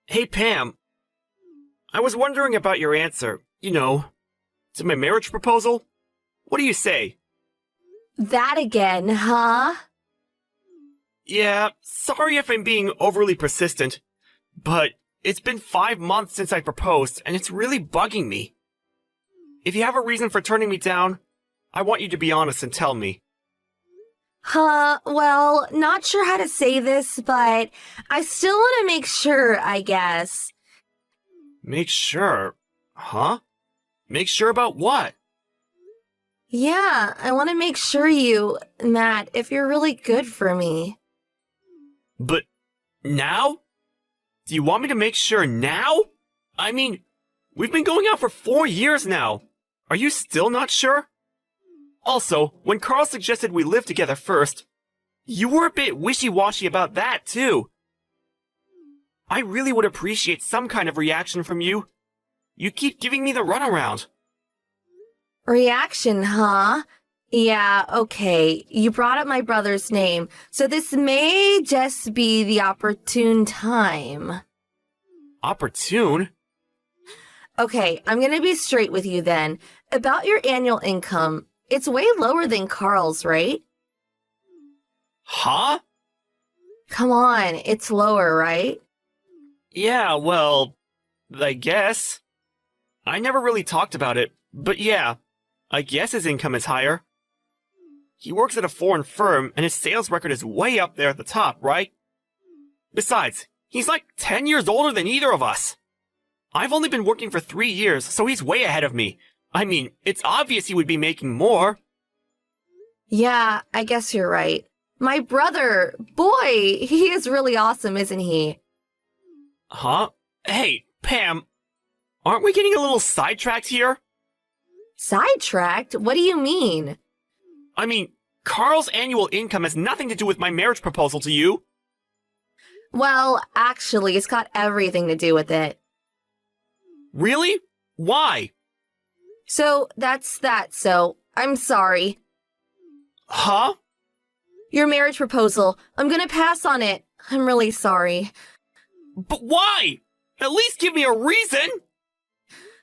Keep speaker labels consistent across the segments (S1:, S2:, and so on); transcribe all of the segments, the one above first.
S1: Hey, Pam. I was wondering about your answer, to my marriage proposal. What do you say?
S2: That again, huh?
S1: Yeah, sorry if I'm being overly persistent, but it's been 5 months since I proposed, and it's really bugging me. If you have a reason for turning me down, I want you to be honest and tell me.
S2: Well, not sure how to say this, but I still want to make sure, I guess.
S1: Make sure? Huh? Make sure about what?
S2: Yeah, I want to make sure Matt, if you're really good for me.
S1: But now? Do you want me to make sure now? I mean, we've been going out for 4 years now. Are you still not sure? Also, when Carl suggested we live together first, you were a bit wishy-washy about that, too. I really would appreciate some kind of reaction from you. You keep giving me the runaround.
S2: Reaction, huh? Yeah, okay. You brought up my brother's name, so this may just be the opportune time.
S1: Opportune?
S2: Okay, I'm gonna be straight with you then. About your annual income, it's way lower than Carl's, right?
S1: Huh?
S2: Come on, it's lower, right?
S1: Yeah, well, I guess. I never really talked about it, but yeah, I guess his income is higher. He works at a foreign firm, and his sales record is way up there at the top, right? Besides, he's like 10 years older than either of us. I've only been working for 3 years, so he's way ahead of me. I mean, it's obvious he would be making more.
S2: Yeah, I guess you're right. My brother, boy, he is really awesome, isn't he?
S1: Huh? Hey, Pam, aren't we getting a little sidetracked here?
S2: Sidetracked? What do you mean?
S1: I mean, Carl's annual income has nothing to do with my marriage proposal to you.
S2: Well, actually, it's got everything to do with it.
S1: Really? Why?
S2: So, that's that, so I'm sorry.
S1: Huh?
S2: Your marriage proposal, I'm gonna pass on it. I'm really sorry.
S1: But why? At least give me a reason!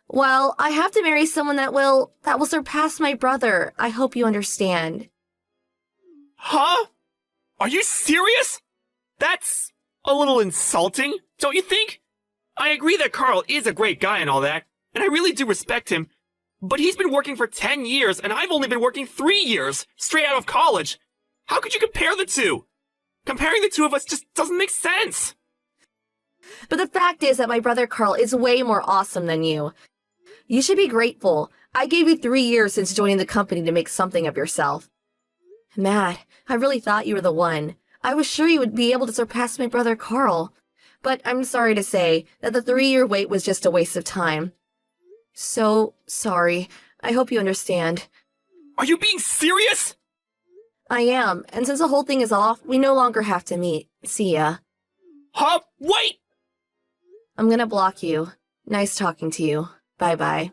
S2: Well, I have to marry someone that will surpass my brother. I hope you understand.
S1: Huh? Are you serious? That's a little insulting, don't you think? I agree that Carl is a great guy and all that, and I really do respect him, but he's been working for 10 years and I've only been working 3 years, straight out of college. How could you compare the two? Comparing the two of us just doesn't make sense.
S2: But the fact is that my brother Carl is way more awesome than you. You should be grateful. I gave you 3 years since joining the company to make something of yourself. Matt, I really thought you were the one. I was sure you would be able to surpass my brother Carl. But I'm sorry to say that the 3-year wait was just a waste of time. So sorry. I hope you understand.
S1: Are you being serious?
S2: I am, and since the whole thing is off, we no longer have to meet. See ya.
S1: Huh? Wait!
S2: I'm gonna block you. Nice talking to you. Bye-bye.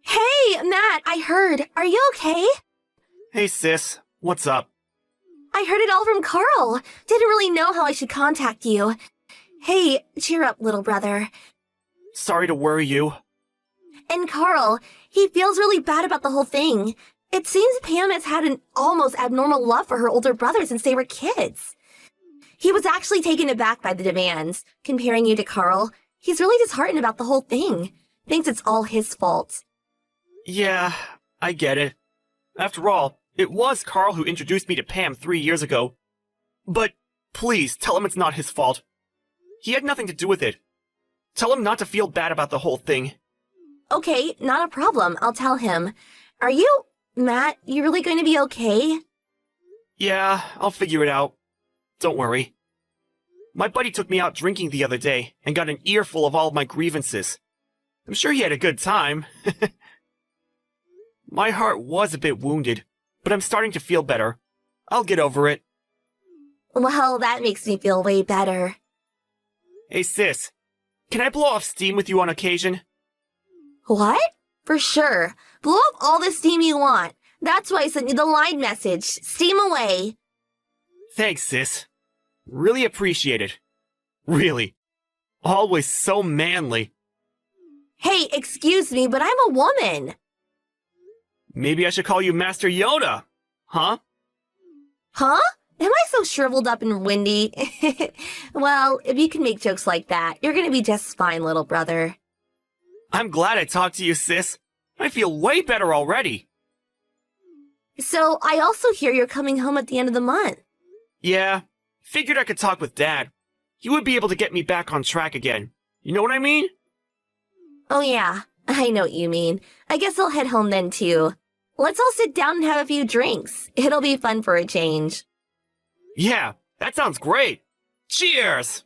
S2: Hey, Matt, I heard. Are you okay?
S1: Hey sis, what's up?
S2: I heard it all from Carl. Didn't really know how I should contact you. Hey, cheer up, little brother.
S1: Sorry to worry you.
S2: And Carl, he feels really bad about the whole thing. It seems Pam has had an almost abnormal love for her older brother since they were kids. He was actually taken aback by the demands. Comparing you to Carl, he's really disheartened about the whole thing. Thinks it's all his fault.
S1: Yeah, I get it. After all, it was Carl who introduced me to Pam 3 years ago. But please tell him it's not his fault. He had nothing to do with it. Tell him not to feel bad about the whole thing.
S2: Okay, not a problem. I'll tell him. Matt, you really going to be okay?
S1: Yeah, I'll figure it out. Don't worry. My buddy took me out drinking the other day and got an earful of all of my grievances. I'm sure he had a good time. My heart was a bit wounded, but I'm starting to feel better. I'll get over it.
S2: Well, that makes me feel way better.
S1: Hey sis, can I blow off steam with you on occasion?
S2: What? For sure. Blow up all the steam you want. That's why I sent you the line message. Steam away.
S1: Thanks, sis. Really appreciate it. Really. Always so manly.
S2: Hey, excuse me, but I'm a woman.
S1: Maybe I should call you Master Yoda. Huh?
S2: Huh? Am I so shriveled up and windy? Well, if you can make jokes like that, you're gonna be just fine, little brother.
S1: I'm glad I talked to you, sis. I feel way better already.
S2: So, I also hear you're coming home at the end of the month.
S1: Yeah, figured I could talk with Dad. He would be able to get me back on track again. You know what I mean?
S2: Oh yeah, I know what you mean. I guess I'll head home then too. Let's all sit down and have a few drinks. It'll be fun for a change.
S1: Yeah, that sounds great. Cheers!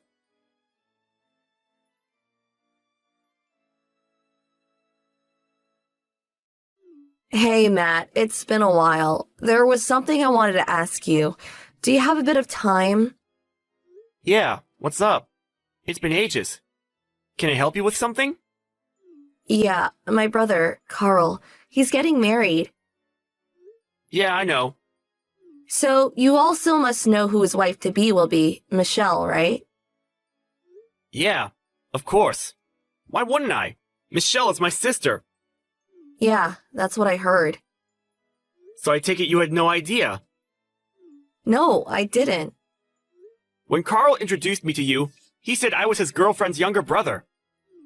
S2: Hey Matt, it's been a while. There was something I wanted to ask you. Do you have a bit of time?
S1: Yeah, what's up? It's been ages. Can I help you with something?
S2: Yeah, my brother, Carl, he's getting married.
S1: Yeah, I know.
S2: So you also must know who his wife-to-be will be, Michelle, right?
S1: Yeah, of course. Why wouldn't I? Michelle is my sister.
S2: Yeah, that's what I heard.
S1: So I take it you had no idea.
S2: No, I didn't.
S1: When Carl introduced me to you, he said I was his girlfriend's younger brother.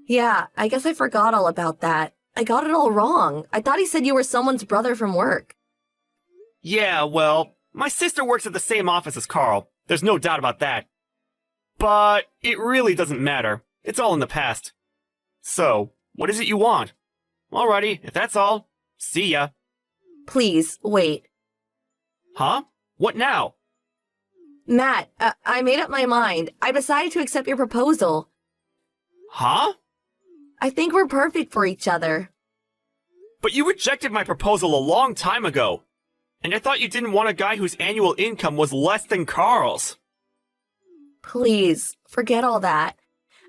S2: Yeah, I guess I forgot all about that. I got it all wrong. I thought he said you were someone's brother from work.
S1: Yeah, well, my sister works at the same office as Carl. There's no doubt about that. But it really doesn't matter. It's all in the past. So, what is it you want? Alrighty, if that's all, see ya.
S2: Please, wait.
S1: Huh? What now?
S2: Matt, I made up my mind. I decided to accept your proposal.
S1: Huh?
S2: I think we're perfect for each other.
S1: But you rejected my proposal a long time ago. And I thought you didn't want a guy whose annual income was less than Carl's.
S2: Please, forget all that.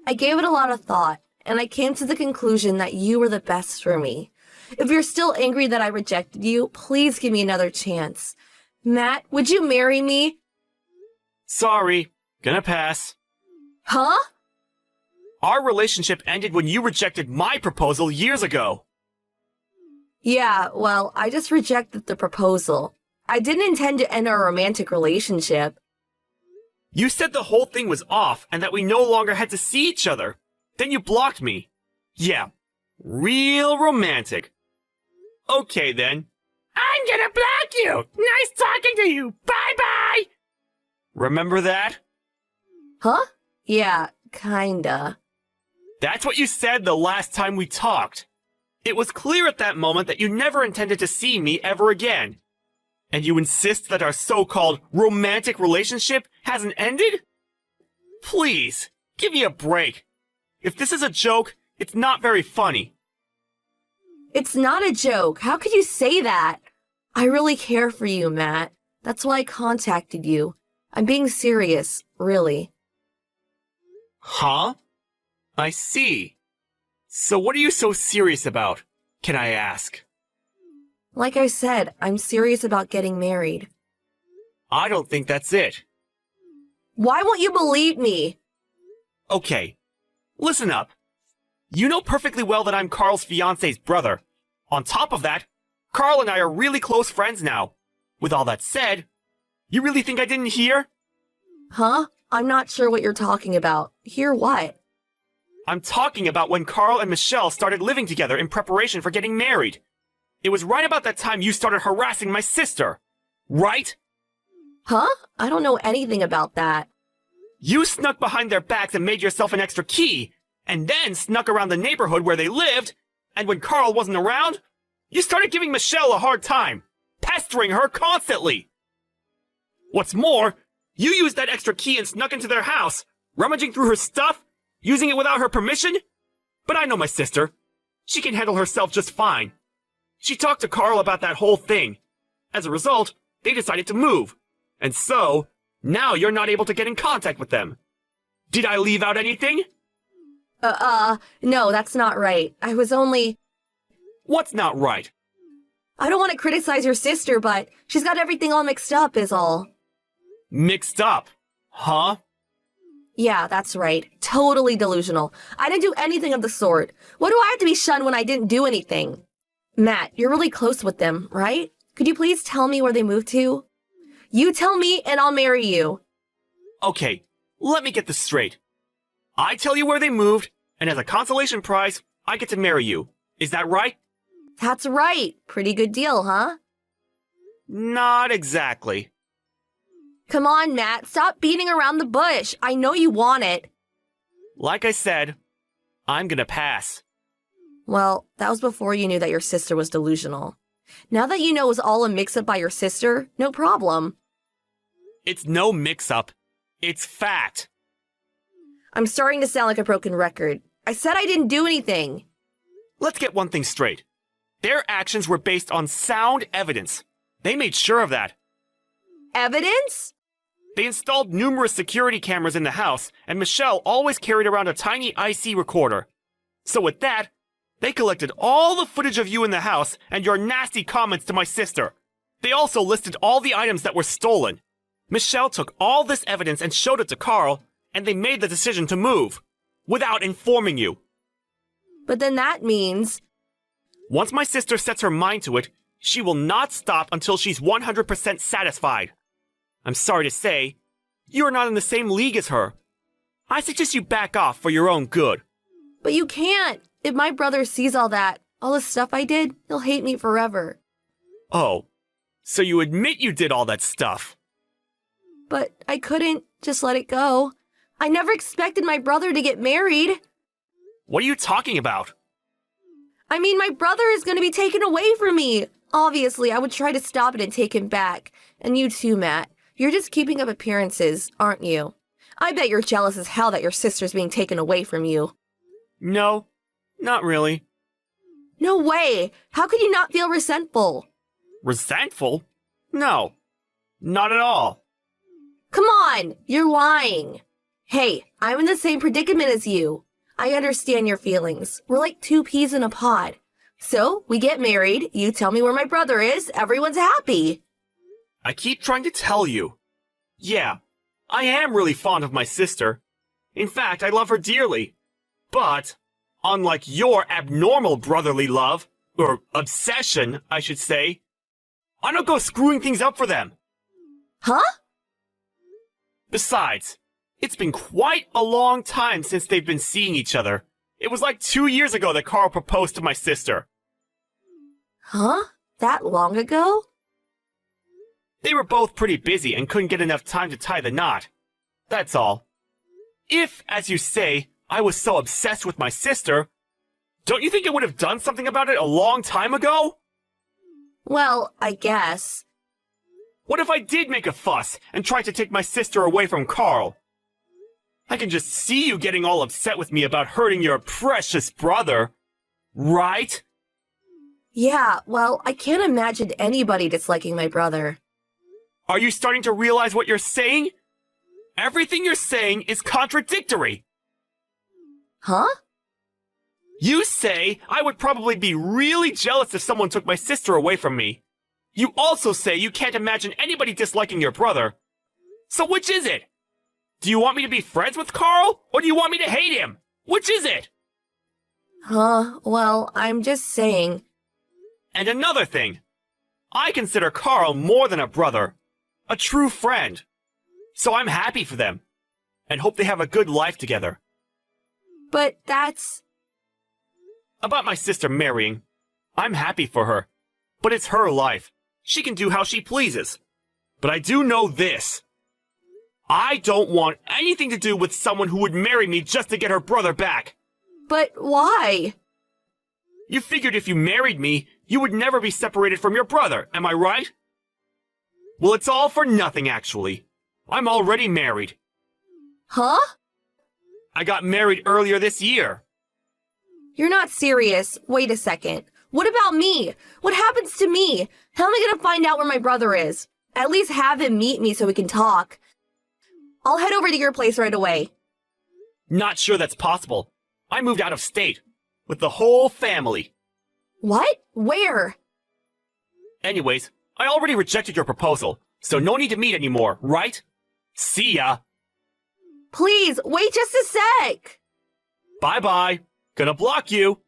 S2: I gave it a lot of thought, and I came to the conclusion that you were the best for me. If you're still angry that I rejected you, please give me another chance. Matt, would you marry me?
S1: Sorry, gonna pass.
S2: Huh?
S1: Our relationship ended when you rejected my proposal years ago.
S2: Yeah, well, I just rejected the proposal. I didn't intend to end our romantic relationship.
S1: You said the whole thing was off and that we no longer had to see each other. Then you blocked me. Yeah, real romantic. Okay then. I'm gonna block you! Nice talking to you! Bye-bye! Remember that?
S2: Huh? Yeah, kinda.
S1: That's what you said the last time we talked. It was clear at that moment that you never intended to see me ever again. And you insist that our so-called romantic relationship hasn't ended? Please, give me a break. If this is a joke, it's not very funny.
S2: It's not a joke. How could you say that? I really care for you, Matt. That's why I contacted you. I'm being serious, really.
S1: Huh? I see. So what are you so serious about, can I ask?
S2: Like I said, I'm serious about getting married.
S1: I don't think that's it.
S2: Why won't you believe me?
S1: Okay, listen up. You know perfectly well that I'm Carl's fiance's brother. On top of that, Carl and I are really close friends now. With all that said, you really think I didn't hear?
S2: Huh? I'm not sure what you're talking about. Hear what?
S1: I'm talking about when Carl and Michelle started living together in preparation for getting married. It was right about that time you started harassing my sister. Right?
S2: Huh? I don't know anything about that.
S1: You snuck behind their backs and made yourself an extra key, and then snuck around the neighborhood where they lived, and when Carl wasn't around, you started giving Michelle a hard time, pestering her constantly. What's more, you used that extra key and snuck into their house, rummaging through her stuff, using it without her permission? But I know my sister. She can handle herself just fine. She talked to Carl about that whole thing. As a result, they decided to move. And so, now you're not able to get in contact with them. Did I leave out anything?
S2: No, that's not right. I was only...
S1: What's not right?
S2: I don't want to criticize your sister, but she's got everything all mixed up is all.
S1: Mixed up, huh?
S2: Yeah, that's right. Totally delusional. I didn't do anything of the sort. What do I have to be shunned when I didn't do anything? Matt, you're really close with them, right? Could you please tell me where they moved to? You tell me and I'll marry you.
S1: Okay, let me get this straight. I tell you where they moved, and as a consolation prize, I get to marry you. Is that right?
S2: That's right. Pretty good deal, huh?
S1: Not exactly.
S2: Come on, Matt. Stop beating around the bush. I know you want it.
S1: Like I said, I'm gonna pass.
S2: Well, that was before you knew that your sister was delusional. Now that you know it was all a mix-up by your sister, no problem.
S1: It's no mix-up. It's fact.
S2: I'm starting to sound like a broken record. I said I didn't do anything.
S1: Let's get one thing straight. Their actions were based on sound evidence. They made sure of that.
S2: Evidence?
S1: They installed numerous security cameras in the house, and Michelle always carried around a tiny IC recorder. So with that, they collected all the footage of you in the house and your nasty comments to my sister. They also listed all the items that were stolen. Michelle took all this evidence and showed it to Carl, and they made the decision to move, without informing you.
S2: But then that means...
S1: Once my sister sets her mind to it, she will not stop until she's 100% satisfied. I'm sorry to say, you are not in the same league as her. I suggest you back off for your own good.
S2: But you can't. If my brother sees all the stuff I did, he'll hate me forever.
S1: Oh, so you admit you did all that stuff?
S2: But I couldn't just let it go. I never expected my brother to get married.
S1: What are you talking about?
S2: I mean, my brother is going to be taken away from me. Obviously, I would try to stop it and take him back. And you too, Matt. You're just keeping up appearances, aren't you? I bet you're jealous as hell that your sister's being taken away from you.
S1: No, not really.
S2: No way! How could you not feel resentful?
S1: Resentful? No, not at all.
S2: Come on! You're lying! Hey, I'm in the same predicament as you. I understand your feelings. We're like two peas in a pod. So, we get married, you tell me where my brother is, everyone's happy.
S1: I keep trying to tell you. Yeah, I am really fond of my sister. In fact, I love her dearly. But, unlike your abnormal brotherly love, or obsession, I should say, I don't go screwing things up for them.
S2: Huh?
S1: Besides, it's been quite a long time since they've been seeing each other. It was like 2 years ago that Carl proposed to my sister.
S2: Huh? That long ago?
S1: They were both pretty busy and couldn't get enough time to tie the knot. That's all. If, as you say, I was so obsessed with my sister, don't you think I would have done something about it a long time ago?
S2: Well, I guess.
S1: What if I did make a fuss and tried to take my sister away from Carl? I can just see you getting all upset with me about hurting your precious brother, right?
S2: Yeah, well, I can't imagine anybody disliking my brother.
S1: Are you starting to realize what you're saying? Everything you're saying is contradictory.
S2: Huh?
S1: You say I would probably be really jealous if someone took my sister away from me. You also say you can't imagine anybody disliking your brother. So which is it? Do you want me to be friends with Carl, or do you want me to hate him? Which is it?
S2: Huh, well, I'm just saying.
S1: And another thing. I consider Carl more than a brother. A true friend. So I'm happy for them. And hope they have a good life together.
S2: But that's...
S1: About my sister marrying. I'm happy for her. But it's her life. She can do how she pleases. But I do know this. I don't want anything to do with someone who would marry me just to get her brother back.
S2: But why?
S1: You figured if you married me, you would never be separated from your brother, am I right? Well, it's all for nothing, actually. I'm already married.
S2: Huh?
S1: I got married earlier this year.
S2: You're not serious. Wait a second. What about me? What happens to me? How am I gonna find out where my brother is? At least have him meet me so we can talk. I'll head over to your place right away.
S1: Not sure that's possible. I moved out of state. With the whole family.
S2: What? Where?
S1: Anyways, I already rejected your proposal, so no need to meet anymore, right? See ya.
S2: Please, wait just a sec!
S1: Bye-bye. Gonna block you.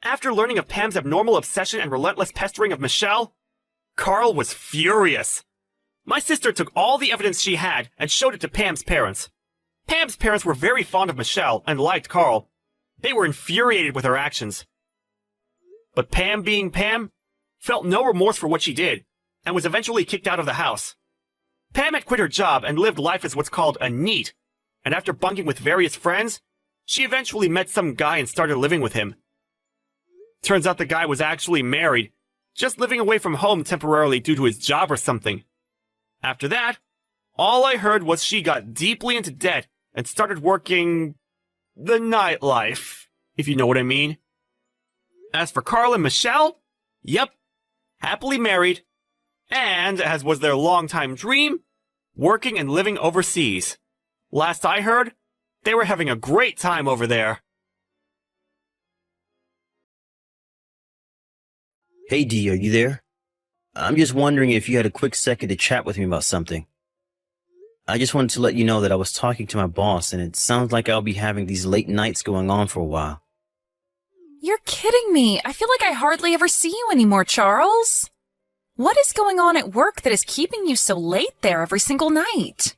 S1: After learning of Pam's abnormal obsession and relentless pestering of Michelle, Carl was furious. My sister took all the evidence she had and showed it to Pam's parents. Pam's parents were very fond of Michelle and liked Carl. They were infuriated with her actions. But Pam, being Pam, felt no remorse for what she did and was eventually kicked out of the house. Pam had quit her job and lived life as what's called a NEET, and after bunking with various friends, she eventually met some guy and started living with him. Turns out the guy was actually married, just living away from home temporarily due to his job or something. After that, all I heard was she got deeply into debt and started working the nightlife, if you know what I mean. As for Carl and Michelle, yep, happily married, and, as was their longtime dream, working and living overseas. Last I heard, they were having a great time over there.
S3: Hey Dee, are you there? I'm just wondering if you had a quick second to chat with me about something. I just wanted to let you know that I was talking to my boss and it sounds like I'll be having these late nights going on for a while.
S4: You're kidding me. I feel like I hardly ever see you anymore, Charles. What is going on at work that is keeping you so late there every single night?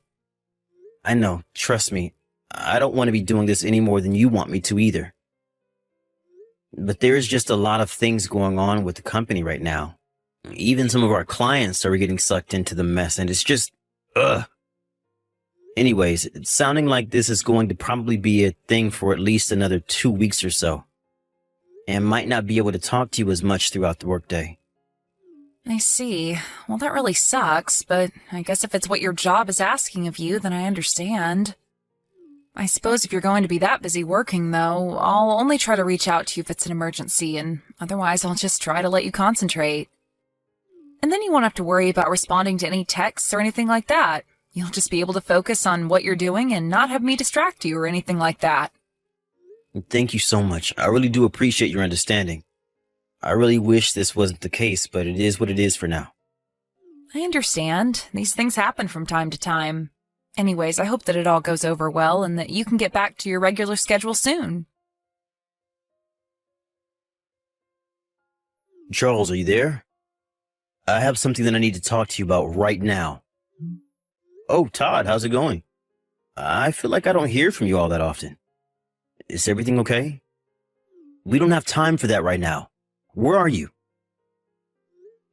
S3: I know, trust me. I don't want to be doing this any more than you want me to either. But there is just a lot of things going on with the company right now. Even some of our clients are getting sucked into the mess and it's just, ugh. Anyways, it's sounding like this is going to probably be a thing for at least another 2 weeks or so. And might not be able to talk to you as much throughout the workday.
S4: I see. Well, that really sucks, but I guess if it's what your job is asking of you, then I understand. I suppose if you're going to be that busy working, though, I'll only try to reach out to you if it's an emergency, and otherwise I'll just try to let you concentrate. And then you won't have to worry about responding to any texts or anything like that. You'll just be able to focus on what you're doing and not have me distract you or anything like that.
S3: Thank you so much. I really do appreciate your understanding. I really wish this wasn't the case, but it is what it is for now.
S4: I understand. These things happen from time to time. Anyways, I hope that it all goes over well and that you can get back to your regular schedule soon.
S3: Charles, are you there? I have something that I need to talk to you about right now. Oh, Todd, how's it going? I feel like I don't hear from you all that often. Is everything okay? We don't have time for that right now. Where are you?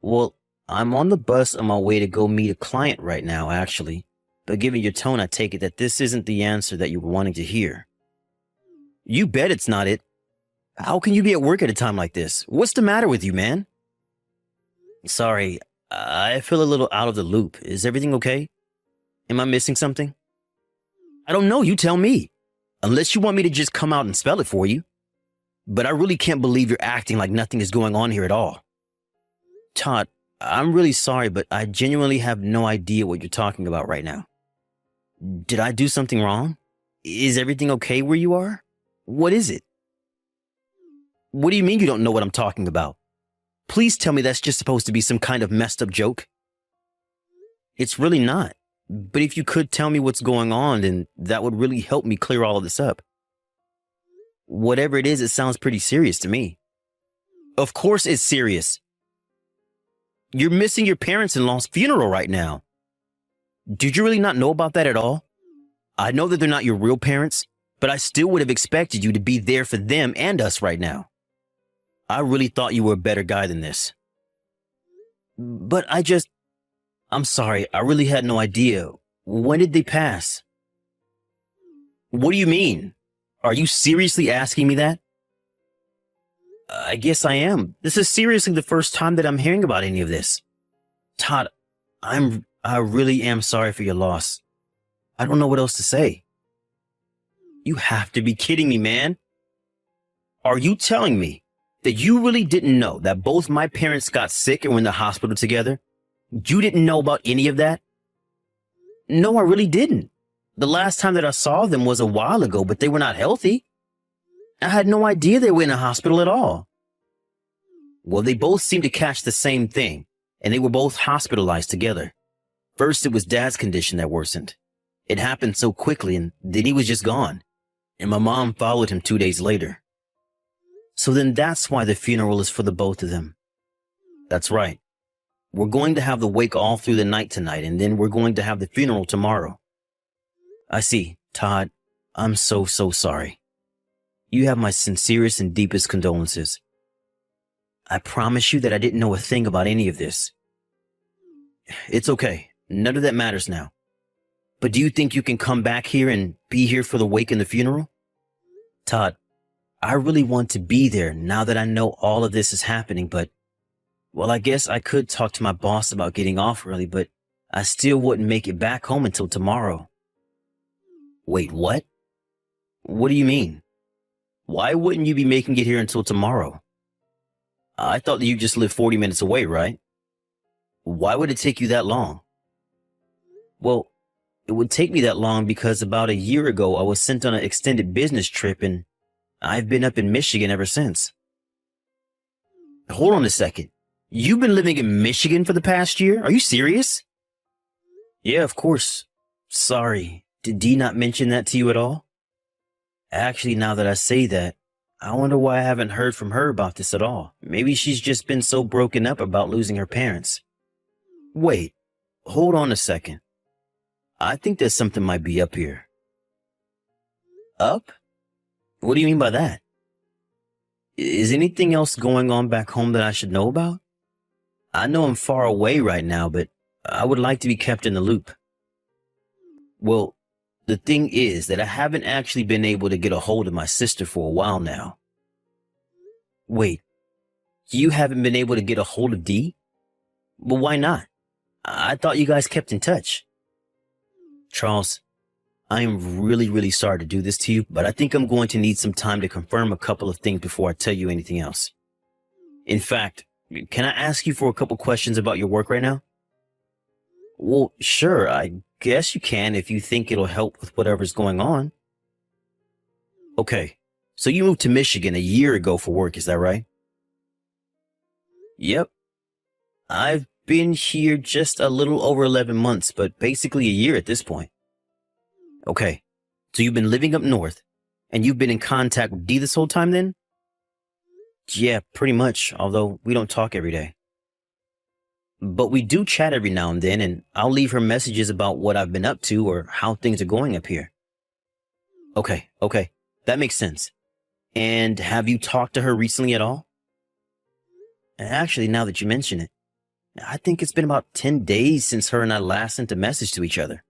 S3: Well, I'm on the bus on my way to go meet a client right now, actually. But given your tone, I take it that this isn't the answer that you were wanting to hear. You bet it's not it. How can you be at work at a time like this? What's the matter with you, man? Sorry, I feel a little out of the loop. Is everything okay? Am I missing something? I don't know, you tell me. Unless you want me to just come out and spell it for you. But I really can't believe you're acting like nothing is going on here at all. Todd, I'm really sorry, but I genuinely have no idea what you're talking about right now. Did I do something wrong? Is everything okay where you are? What is it? What do you mean you don't know what I'm talking about? Please tell me that's just supposed to be some kind of messed up joke. It's really not. But if you could tell me what's going on, then that would really help me clear all of this up. Whatever it is, it sounds pretty serious to me. Of course it's serious. You're missing your parents-in-law's funeral right now. Did you really not know about that at all? I know that they're not your real parents, but I still would have expected you to be there for them and us right now. I really thought you were a better guy than this. But I'm sorry, I really had no idea. When did they pass? What do you mean? Are you seriously asking me that? I guess I am. This is seriously the first time that I'm hearing about any of this. Todd, I really am sorry for your loss. I don't know what else to say. You have to be kidding me, man. Are you telling me that you really didn't know that both my parents got sick and were in the hospital together? You didn't know about any of that? No, I really didn't. The last time that I saw them was a while ago, but they were not healthy. I had no idea they were in a hospital at all. Well, they both seem to catch the same thing, and they were both hospitalized together. First, it was Dad's condition that worsened. It happened so quickly, and then he was just gone. And my mom followed him 2 days later. So then that's why the funeral is for the both of them. That's right. We're going to have the wake all through the night tonight, and then we're going to have the funeral tomorrow. I see. Todd, I'm so sorry. You have my sincerest and deepest condolences. I promise you that I didn't know a thing about any of this. It's okay. None of that matters now. But do you think you can come back here and be here for the wake and the funeral? Todd, I really want to be there now that I know all of this is happening, but, well, I guess I could talk to my boss about getting off early, but I still wouldn't make it back home until tomorrow. Wait, what? What do you mean? Why wouldn't you be making it here until tomorrow? I thought that you just lived 40 minutes away, right? Why would it take you that long? Well, it would take me that long because about a year ago I was sent on an extended business trip and I've been up in Michigan ever since. Hold on a second. You've been living in Michigan for the past year? Are you serious? Yeah, of course. Sorry. Did Dee not mention that to you at all? Actually, now that I say that, I wonder why I haven't heard from her about this at all. Maybe she's just been so broken up about losing her parents. Wait, hold on a second. I think that something might be up here. Up? What do you mean by that? Is anything else going on back home that I should know about? I know I'm far away right now, but I would like to be kept in the loop. Well, the thing is that I haven't actually been able to get a hold of my sister for a while now. Wait, you haven't been able to get a hold of Dee? Well, why not? I thought you guys kept in touch. Charles, I am really sorry to do this to you, but I think I'm going to need some time to confirm a couple of things before I tell you anything else. In fact, can I ask you for a couple questions about your work right now? Well, sure, I guess you can if you think it'll help with whatever's going on. Okay, so you moved to Michigan a year ago for work, is that right? Yep. I've been here just a little over 11 months, but basically a year at this point. Okay, so you've been living up north, and you've been in contact with Dee this whole time then? Yeah, pretty much, although we don't talk every day. But we do chat every now and then, and I'll leave her messages about what I've been up to or how things are going up here. Okay, that makes sense. And have you talked to her recently at all? Actually, now that you mention it, I think it's been about 10 days since her and I last sent a message to each other.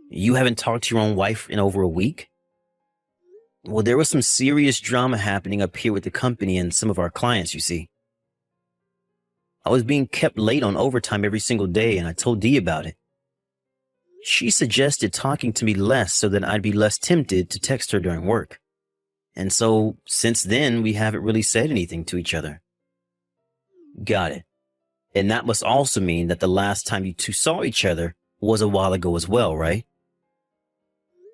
S3: You haven't talked to your own wife in over a week? Well, there was some serious drama happening up here with the company and some of our clients, you see. I was being kept late on overtime every single day, and I told Dee about it. She suggested talking to me less so that I'd be less tempted to text her during work. And so, since then, we haven't really said anything to each other. Got it. And that must also mean that the last time you two saw each other was a while ago as well, right?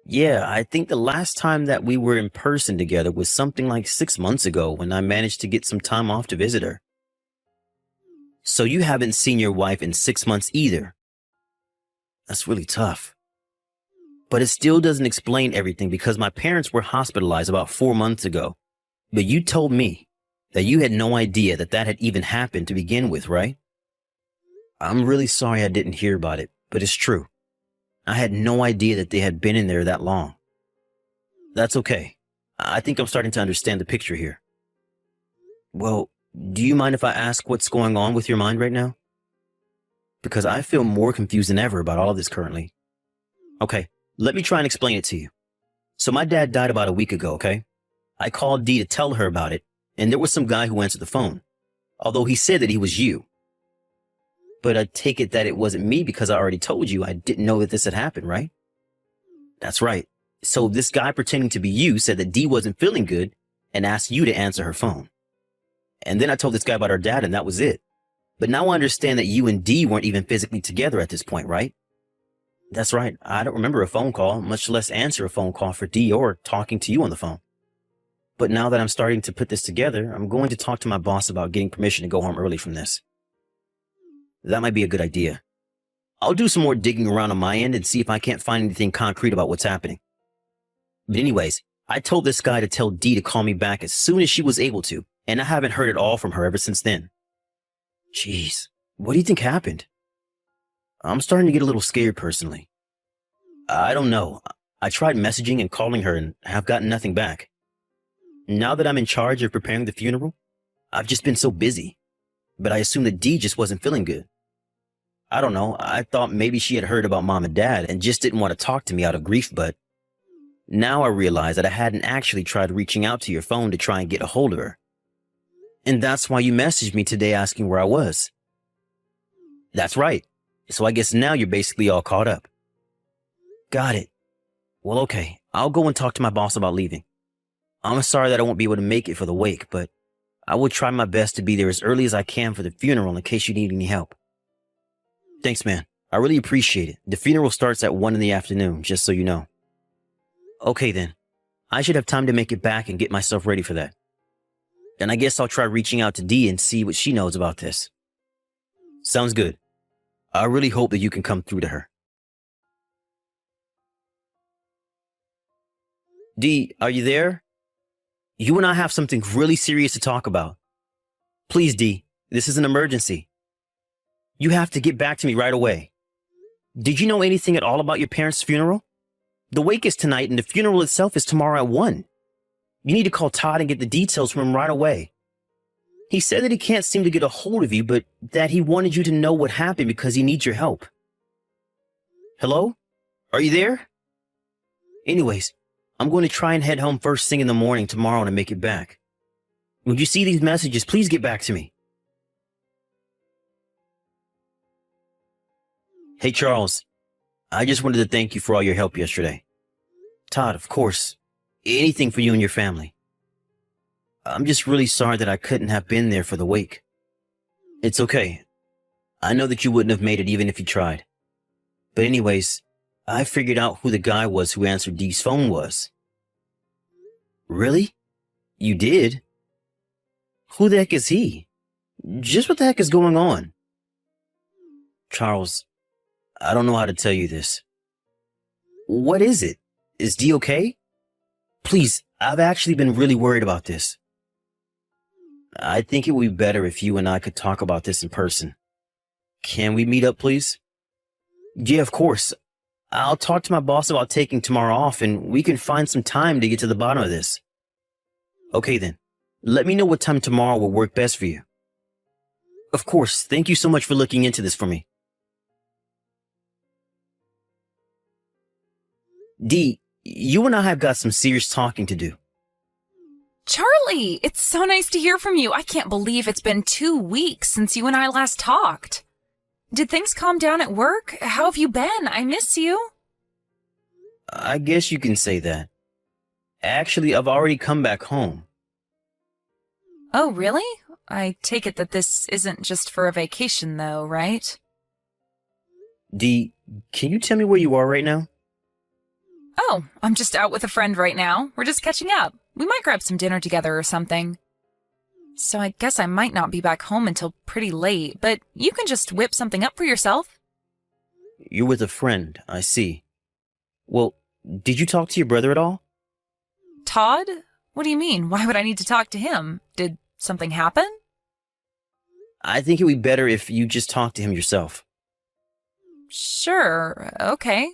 S3: Yeah, I think the last time that we were in person together was something like 6 months ago when I managed to get some time off to visit her. So you haven't seen your wife in 6 months either. That's really tough. But it still doesn't explain everything because my parents were hospitalized about 4 months ago. But you told me that you had no idea that that had even happened to begin with, right? I'm really sorry I didn't hear about it, but it's true. I had no idea that they had been in there that long. That's okay. I think I'm starting to understand the picture here. Well, do you mind if I ask what's going on with your mind right now? Because I feel more confused than ever about all of this currently. Okay, let me try and explain it to you. So my dad died about a week ago, okay? I called Dee to tell her about it, and there was some guy who answered the phone. Although he said that he was you. But I take it that it wasn't me because I already told you I didn't know that this had happened, right? That's right. So this guy pretending to be you said that Dee wasn't feeling good and asked you to answer her phone. And then I told this guy about her dad and that was it. But now I understand that you and Dee weren't even physically together at this point, right? That's right. I don't remember a phone call, much less answer a phone call for Dee or talking to you on the phone. But now that I'm starting to put this together, I'm going to talk to my boss about getting permission to go home early from this. That might be a good idea. I'll do some more digging around on my end and see if I can't find anything concrete about what's happening. But anyways, I told this guy to tell Dee to call me back as soon as she was able to, and I haven't heard at all from her ever since then. Jeez, what do you think happened? I'm starting to get a little scared personally. I don't know. I tried messaging and calling her and have gotten nothing back. Now that I'm in charge of preparing the funeral, I've just been so busy. But I assumed that Dee just wasn't feeling good. I don't know. I thought maybe she had heard about Mom and Dad and just didn't want to talk to me out of grief, but now I realize that I hadn't actually tried reaching out to your phone to try and get a hold of her. And that's why you messaged me today asking where I was. That's right. So I guess now you're basically all caught up. Got it. Well, okay. I'll go and talk to my boss about leaving. I'm sorry that I won't be able to make it for the wake, but I will try my best to be there as early as I can for the funeral in case you need any help. Thanks, man. I really appreciate it. The funeral starts at 1 in the afternoon, just so you know. Okay, then. I should have time to make it back and get myself ready for that. And I guess I'll try reaching out to Dee and see what she knows about this. Sounds good. I really hope that you can come through to her. Dee, are you there? You and I have something really serious to talk about. Please, Dee, this is an emergency. You have to get back to me right away. Did you know anything at all about your parents' funeral? The wake is tonight and the funeral itself is tomorrow at 1. You need to call Todd and get the details from him right away. He said that he can't seem to get a hold of you, but that he wanted you to know what happened because he needs your help. Hello? Are you there? Anyways, I'm going to try and head home first thing in the morning tomorrow to make it back. When you see these messages, please get back to me. Hey, Charles. I just wanted to thank you for all your help yesterday. Todd, of course. Anything for you and your family. I'm just really sorry that I couldn't have been there for the wake. It's okay. I know that you wouldn't have made it even if you tried. But anyways, I figured out who the guy was who answered Dee's phone was. Really? You did? Who the heck is he? Just what the heck is going on? Charles, I don't know how to tell you this. What is it? Is Dee okay? Please, I've actually been really worried about this. I think it would be better if you and I could talk about this in person. Can we meet up, please? Yeah, of course. I'll talk to my boss about taking tomorrow off and we can find some time to get to the bottom of this. Okay then. Let me know what time tomorrow will work best for you. Of course. Thank you so much for looking into this for me. Dee, you and I have got some serious talking to do.
S4: Charlie, it's so nice to hear from you. I can't believe it's been 2 weeks since you and I last talked. Did things calm down at work? How have you been? I miss you.
S3: I guess you can say that. Actually, I've already come back home.
S4: Oh, really? I take it that this isn't just for a vacation, though, right?
S3: Dee, can you tell me where you are right now?
S4: Oh, I'm just out with a friend right now. We're just catching up. We might grab some dinner together or something. So I guess I might not be back home until pretty late, but you can just whip something up for yourself.
S3: You're with a friend, I see. Well, did you talk to your brother at all?
S4: Todd? What do you mean? Why would I need to talk to him? Did something happen?
S3: I think it would be better if you just talk to him yourself.
S4: Sure, okay.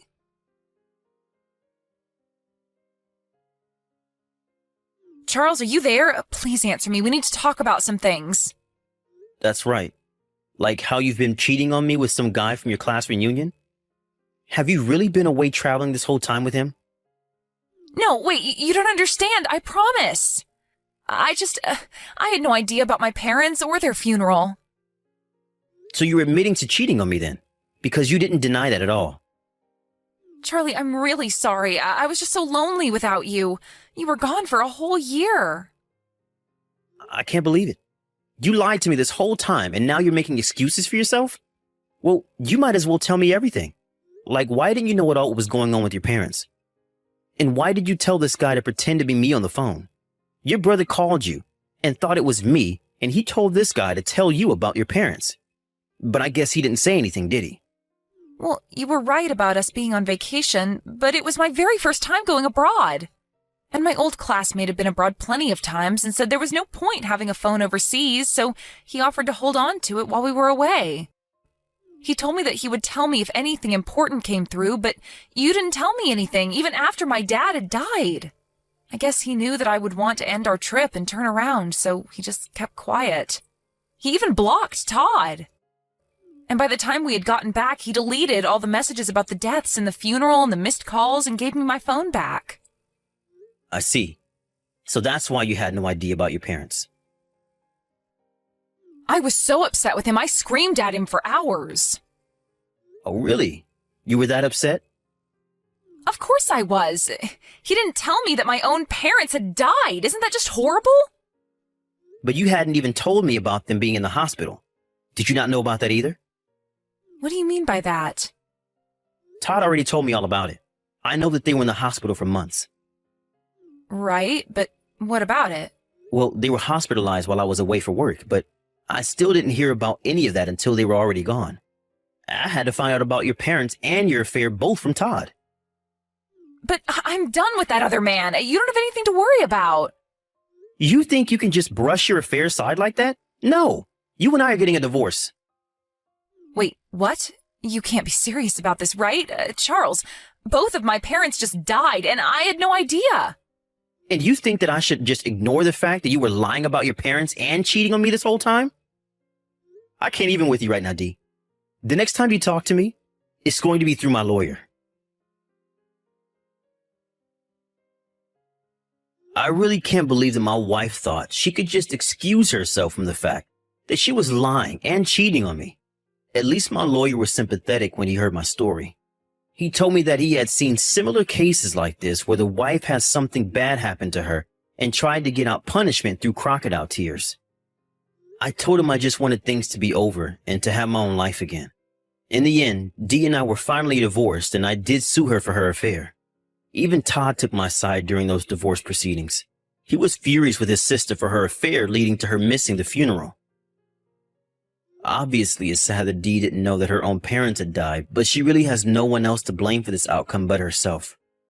S4: Charles, are you there? Please answer me. We need to talk about some things.
S3: That's right. Like how you've been cheating on me with some guy from your class reunion? Have you really been away traveling this whole time with him?
S4: No, wait, you don't understand. I promise. I had no idea about my parents or their funeral.
S3: So you're admitting to cheating on me then? Because you didn't deny that at all.
S4: Charlie, I'm really sorry. I was just so lonely without you. You were gone for a whole year.
S3: I can't believe it. You lied to me this whole time and now you're making excuses for yourself? Well, you might as well tell me everything. Like, why didn't you know at all what was going on with your parents? And why did you tell this guy to pretend to be me on the phone? Your brother called you and thought it was me, and he told this guy to tell you about your parents. But I guess he didn't say anything, did he?
S4: Well, you were right about us being on vacation, but it was my very first time going abroad. And my old classmate had been abroad plenty of times and said there was no point having a phone overseas, so he offered to hold on to it while we were away. He told me that he would tell me if anything important came through, but you didn't tell me anything, even after my dad had died. I guess he knew that I would want to end our trip and turn around, so he just kept quiet. He even blocked Todd. And by the time we had gotten back, he deleted all the messages about the deaths and the funeral and the missed calls and gave me my phone back.
S3: I see. So that's why you had no idea about your parents.
S4: I was so upset with him, I screamed at him for hours.
S3: Oh, really? You were that upset?
S4: Of course I was. He didn't tell me that my own parents had died. Isn't that just horrible?
S3: But you hadn't even told me about them being in the hospital. Did you not know about that either?
S4: What do you mean by that?
S3: Todd already told me all about it. I know that they were in the hospital for months.
S4: Right, but what about it?
S3: Well, they were hospitalized while I was away for work, but I still didn't hear about any of that until they were already gone. I had to find out about your parents and your affair both from Todd.
S4: But I'm done with that other man. You don't have anything to worry about.
S3: You think you can just brush your affair aside like that? No. You and I are getting a divorce.
S4: Wait, what? You can't be serious about this, right? Charles, both of my parents just died, and I had no idea.
S3: And you think that I should just ignore the fact that you were lying about your parents and cheating on me this whole time? I can't even with you right now, Dee. The next time you talk to me, it's going to be through my lawyer. I really can't believe that my wife thought she could just excuse herself from the fact that she was lying and cheating on me. At least my lawyer was sympathetic when he heard my story. He told me that he had seen similar cases like this where the wife had something bad happen to her and tried to get out punishment through crocodile tears. I told him I just wanted things to be over and to have my own life again. In the end, Dee and I were finally divorced, and I did sue her for her affair. Even Todd took my side during those divorce proceedings. He was furious with his sister for her affair leading to her missing the funeral. Obviously, it's sad that Dee didn't know that her own parents had died, but she really has no one else to blame for this outcome but herself.